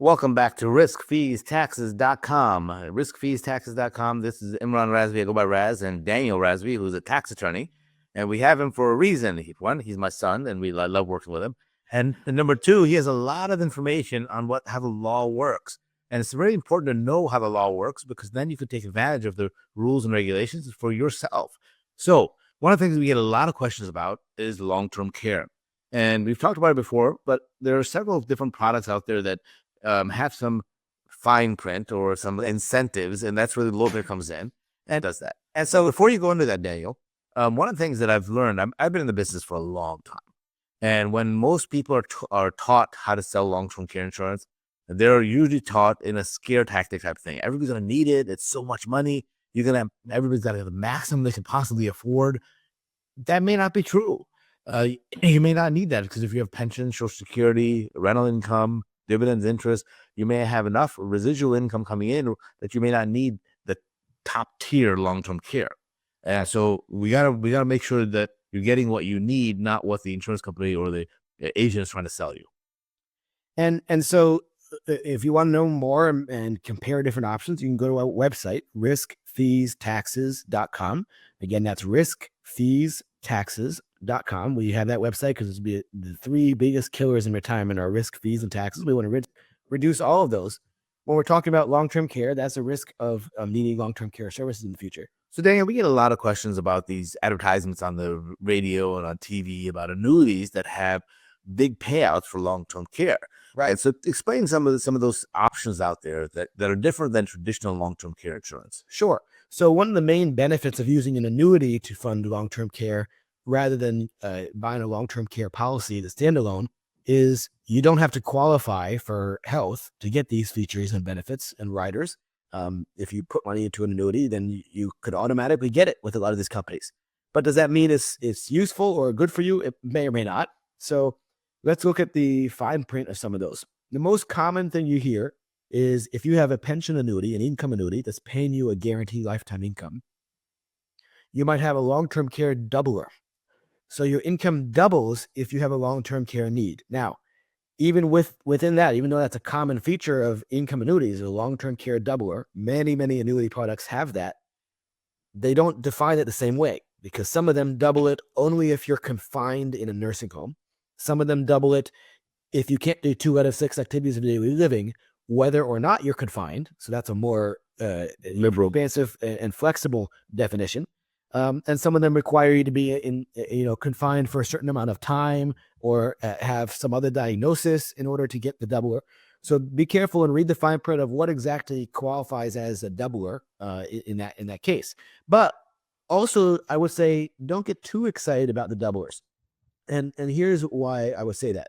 Welcome back to riskfeestaxes.com. Riskfeestaxes.com. This is Imran Razvi. I go by Raz, and Daniel Razvi, who's a tax attorney. And we have him for a reason. One, he's my son, and I love working with him. And number two, he has a lot of information on how the law works. And it's very important to know how the law works, because then you can take advantage of the rules and regulations for yourself. So one of the things we get a lot of questions about is long-term care. And we've talked about it before, but there are several different products out there that have some fine print or some incentives, and that's where the lawyer comes in and does that. And so before you go into that, Daniel, one of the things that I've learned, I've been in the business for a long time. And when most people are taught how to sell long-term care insurance, they're usually taught in a scare tactic type thing. Everybody's going to need it. It's so much money. Everybody's got to have the maximum they can possibly afford. That may not be true. You may not need that, because if you have pension, Social Security, rental income, dividends, interest, you may have enough residual income coming in that you may not need the top tier long-term care. So we gotta make sure that you're getting what you need, not what the insurance company or the agent is trying to sell you. And so if you want to know more and compare different options, you can go to our website, riskfeestaxes.com. Again, that's riskfeestaxes.com. We have that website because the three biggest killers in retirement are risk, fees, and taxes. We want to reduce all of those. When we're talking about long-term care, that's a risk of needing long-term care services in the future. So, Daniel, we get a lot of questions about these advertisements on the radio and on TV about annuities that have big payouts for long-term care. Right. So explain some of those options out there that are different than traditional long-term care insurance. Sure. So one of the main benefits of using an annuity to fund long-term care rather than buying a long-term care policy that's standalone is you don't have to qualify for health to get these features and benefits and riders. If you put money into an annuity, then you could automatically get it with a lot of these companies. But does that mean it's useful or good for you? It may or may not. So let's look at the fine print of some of those. The most common thing you hear is if you have a pension annuity, an income annuity that's paying you a guaranteed lifetime income, you might have a long-term care doubler. So your income doubles if you have a long-term care need. Now, even within that, even though that's a common feature of income annuities, a long-term care doubler, many annuity products have that. They don't define it the same way, because some of them double it only if you're confined in a nursing home. Some of them double it if you can't do 2 out of 6 activities of daily living, whether or not you're confined. So that's a more liberal, expansive, and flexible definition. And some of them require you to be confined for a certain amount of time or have some other diagnosis in order to get the doubler. So be careful and read the fine print of what exactly qualifies as a doubler in that case. But also, I would say don't get too excited about the doublers. And here's why I would say that.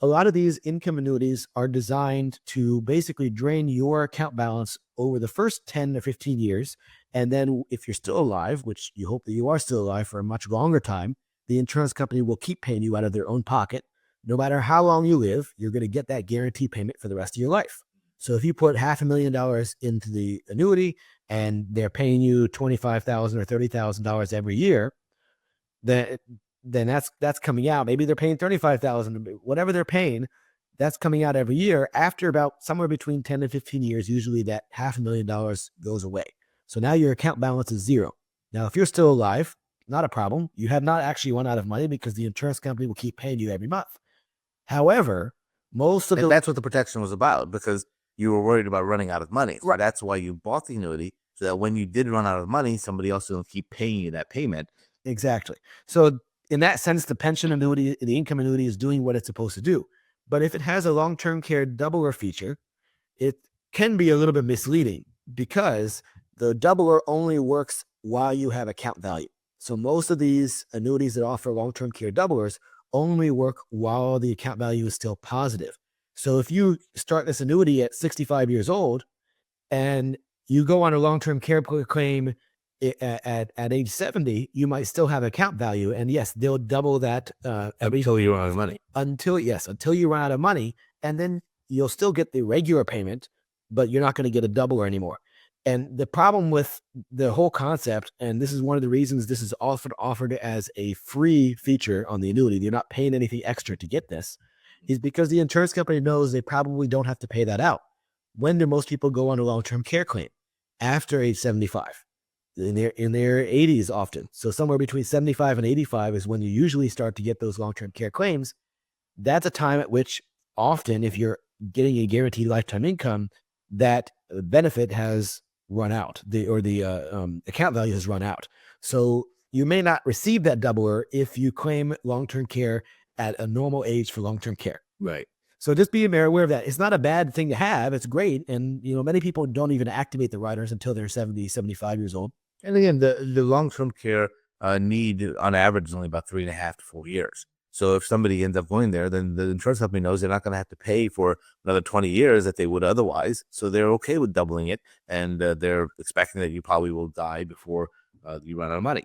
A lot of these income annuities are designed to basically drain your account balance over the first 10 or 15 years. And then if you're still alive, which you hope that you are still alive for a much longer time, the insurance company will keep paying you out of their own pocket. No matter how long you live, you're going to get that guarantee payment for the rest of your life. So if you put $500,000 into the annuity and they're paying you $25,000 or $30,000 every year, then that's coming out. Maybe they're paying $35,000, whatever they're paying, that's coming out every year. After about somewhere between 10 and 15 years, usually that $500,000 goes away. So now your account balance is zero. Now, if you're still alive, not a problem. You have not actually run out of money because the insurance company will keep paying you every month. However, that's what the protection was about, because you were worried about running out of money. So right. That's why you bought the annuity, so that when you did run out of money, somebody else will keep paying you that payment. Exactly. So in that sense, the pension annuity, the income annuity is doing what it's supposed to do. But if it has a long-term care doubler feature, it can be a little bit misleading, because the doubler only works while you have account value. So most of these annuities that offer long-term care doublers only work while the account value is still positive. So if you start this annuity at 65 years old and you go on a long-term care claim at age 70, you might still have account value. And yes, they'll double that until you run out of money. Until you run out of money. And then you'll still get the regular payment, but you're not going to get a doubler anymore. And the problem with the whole concept, and this is one of the reasons this is often offered as a free feature on the annuity, you're not paying anything extra to get this, is because the insurance company knows they probably don't have to pay that out. When do most people go on a long-term care claim? After age 75, in their 80s often. So somewhere between 75 and 85 is when you usually start to get those long-term care claims. That's a time at which often, if you're getting a guaranteed lifetime income, that benefit has run out, the account value has run out. So you may not receive that doubler if you claim long-term care at a normal age for long-term care. Right. So just be aware of that. It's not a bad thing to have. It's great. And, many people don't even activate the riders until they're 70, 75 years old. And again, the long-term care need on average is only about 3.5 to 4 years. So if somebody ends up going there, then the insurance company knows they're not going to have to pay for another 20 years that they would otherwise. So they're okay with doubling it, and they're expecting that you probably will die before you run out of money.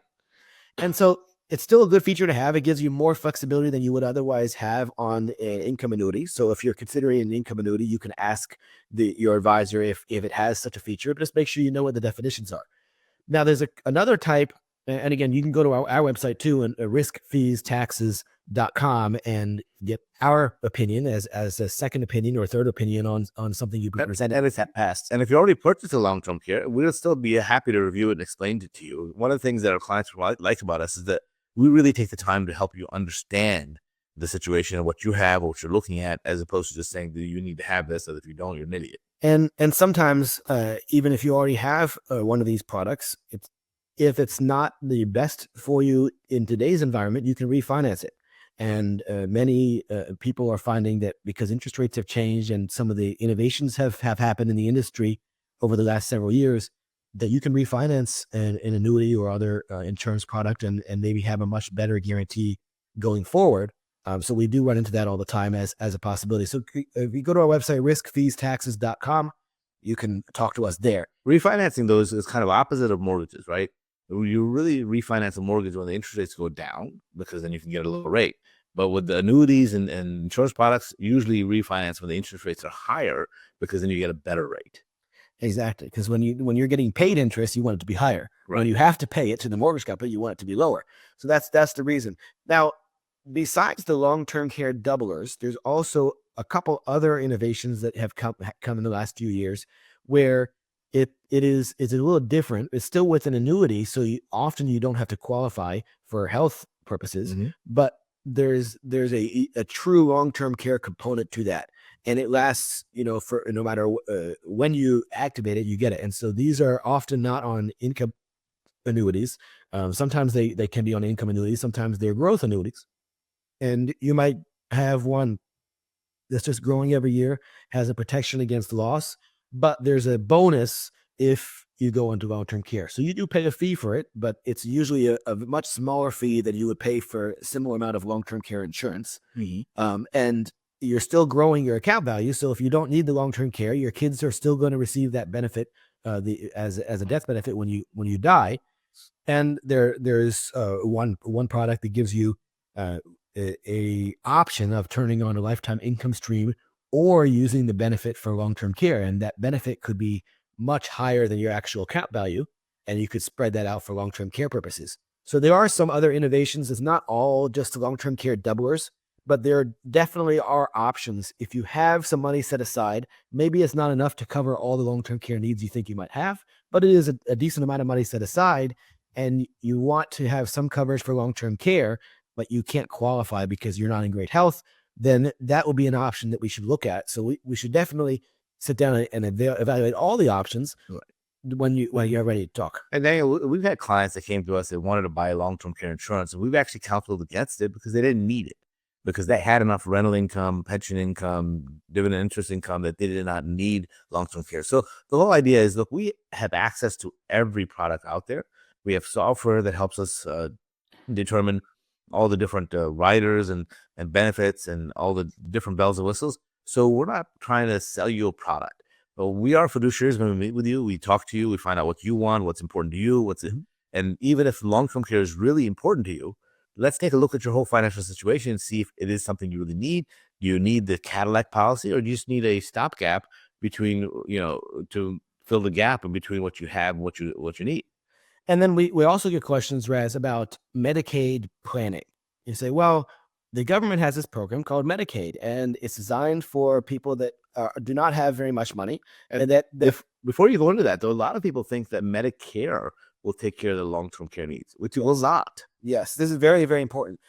And so it's still a good feature to have. It gives you more flexibility than you would otherwise have on an income annuity. So if you're considering an income annuity, you can ask your advisor if it has such a feature, but just make sure you know what the definitions are. Now, there's another type, and again, you can go to our website too, and riskfeestaxes.com and get our opinion as a second opinion or third opinion on something you presented. And it's passed. And if you already purchased a long-term care, we'll still be happy to review it and explain it to you. One of the things that our clients like about us is that we really take the time to help you understand the situation and what you have or what you're looking at, as opposed to just saying that you need to have this, and if you don't, you're an idiot. And sometimes, even if you already have one of these products, if it's not the best for you in today's environment, you can refinance it. And many people are finding that because interest rates have changed and some of the innovations have happened in the industry over the last several years, that you can refinance an annuity or other insurance product and maybe have a much better guarantee going forward. So we do run into that all the time as a possibility. So if you go to our website, riskfeestaxes.com, you can talk to us there. Refinancing those is kind of opposite of mortgages, right? You really refinance a mortgage when the interest rates go down, because then you can get a lower rate. But with the annuities and insurance products, usually refinance when the interest rates are higher, because then you get a better rate. Exactly, because when you're getting paid interest, you want it to be higher. Right. When you have to pay it to the mortgage company, you want it to be lower. So that's the reason. Now, besides the long-term care doublers, there's also a couple other innovations that have come in the last few years, where it's a little different. It's still with an annuity, so often you don't have to qualify for health purposes, but there's a true long-term care component to that, and it lasts, for no matter when you activate it, you get it. And so these are often not on income annuities. Sometimes they can be on income annuities. Sometimes they're growth annuities. And you might have one that's just growing every year, has a protection against loss, but there's a bonus if you go into long-term care. So you do pay a fee for it, but it's usually a much smaller fee than you would pay for a similar amount of long-term care insurance. And you're still growing your account value. So if you don't need the long-term care, your kids are still going to receive that benefit as a death benefit when you die. And there's one product that gives you a option of turning on a lifetime income stream or using the benefit for long-term care. And that benefit could be much higher than your actual account value, and you could spread that out for long-term care purposes. So there are some other innovations. It's not all just long-term care doublers, but there definitely are options. If you have some money set aside, maybe it's not enough to cover all the long-term care needs you think you might have, but it is a decent amount of money set aside, and you want to have some coverage for long-term care, but you can't qualify because you're not in great health, then that will be an option that we should look at. So we should definitely sit down and evaluate all the options when you're ready to talk. And Daniel, we've had clients that came to us that wanted to buy long-term care insurance, and we've actually counseled against it because they didn't need it, because they had enough rental income, pension income, dividend interest income, that they did not need long-term care. So the whole idea is, look, we have access to every product out there. We have software that helps us determine all the different riders and benefits and all the different bells and whistles. So we're not trying to sell you a product. But we are fiduciaries. When we meet with you, we talk to you, we find out what you want, what's important to you, and even if long-term care is really important to you, let's take a look at your whole financial situation and see if it is something you really need. Do you need the Cadillac policy, or do you just need a stopgap between, to fill the gap in between what you have and what you need? And then we also get questions, Raz, about Medicaid planning. You say, well, the government has this program called Medicaid, and it's designed for people that do not have very much money. And that Before you go into that, though, a lot of people think that Medicare will take care of the long-term care needs, which it will not. Yes, this is very, very important.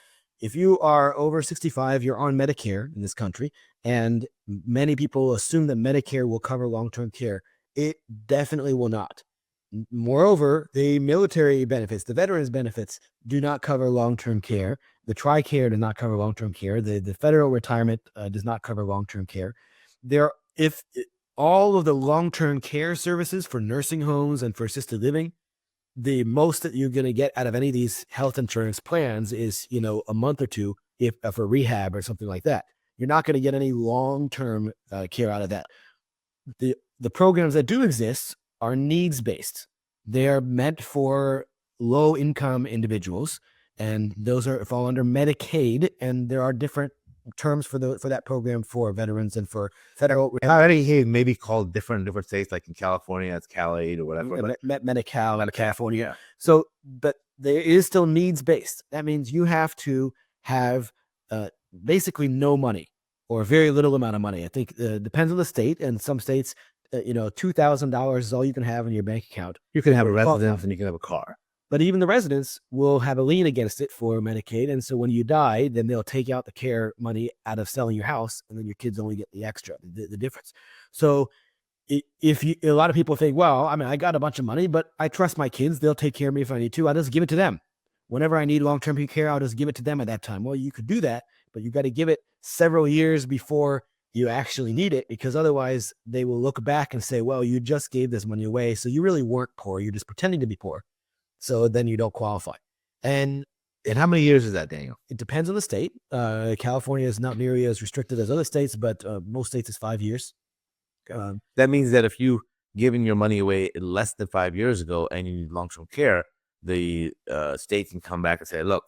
If you are over 65, you're on Medicare in this country, and many people assume that Medicare will cover long-term care. It definitely will not. Moreover, the military benefits, the veterans benefits, do not cover long-term care. The TRICARE does not cover long-term care. The federal retirement does not cover long-term care. All of the long-term care services for nursing homes and for assisted living, the most that you're going to get out of any of these health insurance plans is, a month or two if for rehab or something like that. You're not going to get any long-term care out of that. The programs that do exist are needs-based. They are meant for low-income individuals, and those fall under Medicaid, and there are different terms for that program for veterans and for federal. I already hear maybe called different states, like in California, it's Cal-Aid or whatever. Medi-Cal out of California. So, but there is still needs-based. That means you have to have basically no money or a very little amount of money. I think it depends on the state, and some states, $2,000 is all you can have in your bank account. You can have a residence and you can have a car. But even the residents will have a lien against it for Medicaid. And so when you die, then they'll take out the care money out of selling your house, and then your kids only get the extra, the difference. So a lot of people think, well, I got a bunch of money, but I trust my kids. They'll take care of me if I need to. I'll just give it to them. Whenever I need long-term care, I'll just give it to them at that time. Well, you could do that, but you got to give it several years before you actually need it, because otherwise they will look back and say, well, you just gave this money away, so you really weren't poor. You're just pretending to be poor. So then you don't qualify. And how many years is that, Daniel? It depends on the state. California is not nearly as restricted as other states, but most states is 5 years. That means that if you given your money away less than 5 years ago and you need long-term care, the state can come back and say, look,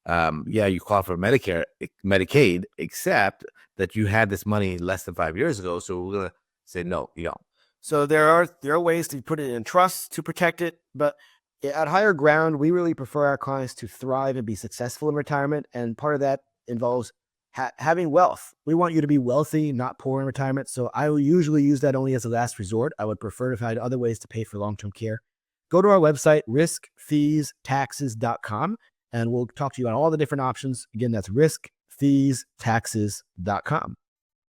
you qualify for Medicaid, except that you had this money less than 5 years ago. So we're going to say, no, you don't. So there are ways to put it in trust to protect it. But at Higher Ground, we really prefer our clients to thrive and be successful in retirement. And part of that involves having wealth. We want you to be wealthy, not poor in retirement. So I will usually use that only as a last resort. I would prefer to find other ways to pay for long-term care. Go to our website, riskfeestaxes.com, and we'll talk to you on all the different options. Again, that's riskfeestaxes.com.